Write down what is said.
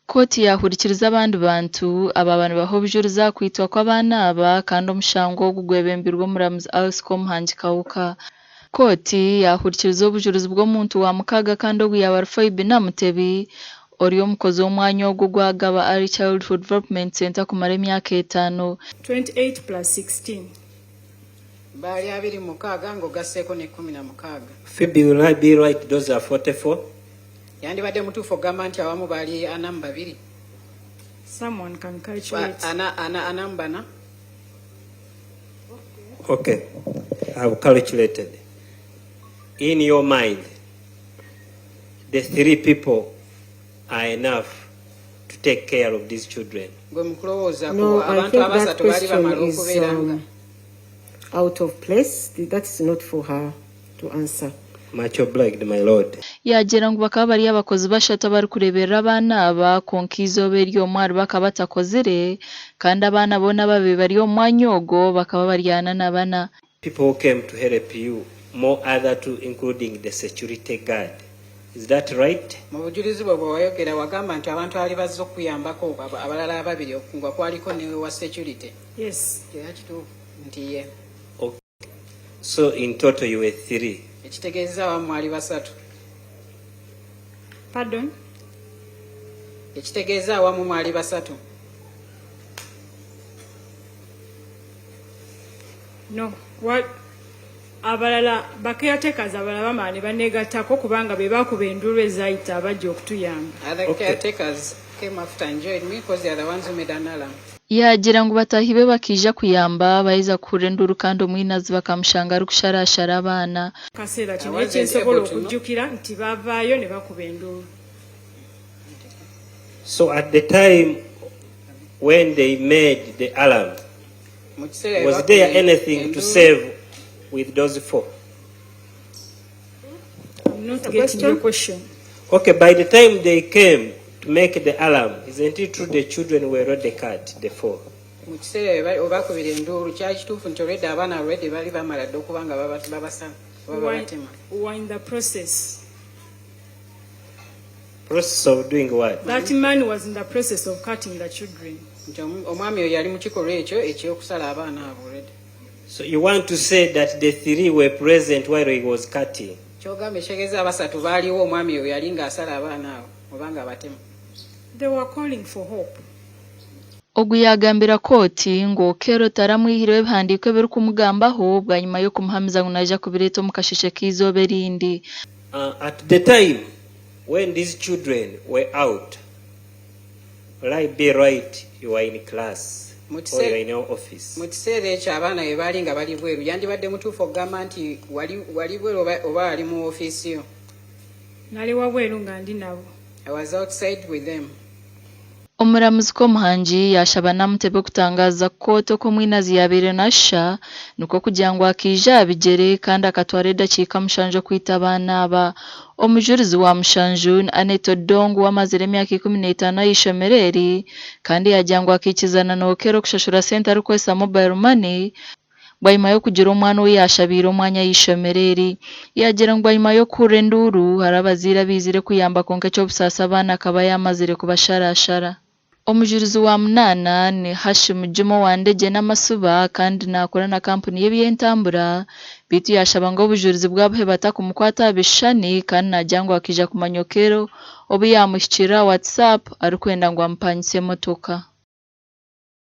Koti yahurikiriza abandi bantu aba bantu bahobujuriza kwitwa kw'abaana aba kandi omushango ogu gwebembirwe omuramuzi Alice Komuhangi Kawuka. Koti yahurikiriza obujulizi bw'omuntu wa mukaaga kandi ogu yaba Rufaibi Namutebi ori omukozi w'omwanya ogwo gwagaba Early Childhood Development Center kumara emyaka 5. 28 plus 16. Bali abiri mukaaga ngo gaseko ne 16. Phoebe, will I be right? Those are 44. Yandi bade mutufu ogamba nti awamu bali anamba 2. Someone can calculate. Anamba na. Okay, I've calculated. In your mind, the 3 people are enough to take care of these children. No, I think that question is out of place. That is not for her to answer. Much obliged, my lord. Yagira ngo bakaba bari abakozi bashatu bari kureberera abana aba konkizo beri omwari bakaba batakozire kandi abana bona babe bari omwanya ogo bakaba baryana nabana. People who came to help you, more other two, including the security guard. Is that right? Mubujulizi bwo wayogera wagamba nti abantu ali bazze okuyambako abalala ababiri okungwa kwaliko ne wa security. Yes. Yakitu ndiye. Okay. So in total you were 3. Ekitegeeza awamu ali 3. Pardon? Ekitegeeza awamu mwali 3. No. What? Abalala bakeyateekaza abalala bamaani baneegattako kubanga be baakuba endulu ezayita abajja okutuyamba. Other caretakers came after and joined me because they are the ones who made an alarm. Yagira ngo batahibe bakija kuyamba bayiza kuhura enduru kandi omwinazi bakamushanga ari kusharashara abana. Kaseera kino ekyensobola okujjukira nti bavaayo ne bakuba endulu. So at the time when they made the alarm, was there anything to save with those 4? I'm not getting your question. Okay, by the time they came to make the alarm, isn't it true the children were already cut, the 4? Obakubira enduru kyali kituufu nti olwedde abaana already bali bamala dde okubanga babasa babatema. We're in the process. Process of doing what? That man was in the process of cutting the children. Omwami oyo yali mu kikolwa ekyo eky'okusala abaana abo already. So you want to say that the 3 were present while he was cutting? Kyogamba ekitegeeza abasatu baaliwo omwami oyo yali ng'asala abaana abo obanga abatema. They were calling for hope. Ogu yagambira koti ngo kero taramwihiriwe bihandiko biri kumugambaho bwa nyuma yo kumuhamiza ngo naja kubireeta omu kashishe k'iizooba erindi. At the time when these children were out, will I be right, you were in class or you were in your office? Mu kiseera ekyo abaana bwe baali nga bali bweru yandibadde mutuufu okugamba nti wali bweru oba ali mu ofiisi yo? Nali wabweru nga ndi nabo. I was outside with them. Omuramuzi Komuhangi yashaba Namutebe kutangaza koto ko mwinazi yabire nasha nuko kugira ngo akija abigere kandi akatwara edakiika mushanju kwita abana aba. Omujurizi wa mushanju Annette Odongo wamazire emyaka 15 ayishomereri kandi yagira ngo akikizana n'okero kushashura sente arikwesa mobile money bwanyuma yo kugira omwana we yashabira omwanya yishomereri. Yagira ngo bwanyuma yo kuhura enduru harabazira bizire kuyamba konka ky'obusasa abana akaba yamazire kubasharashara. Omujurizi wa munana ni Hashim Juma Wandege n'amasuba kandi nakora na kampuni y'ebyentambura bitu yashaba ngo obujurizi bwabo batakumukwata bishani kandi nagira ngo akija kumanyokero obu yamushyikira WhatsApp ari kwenda ngo ampanyise motoka.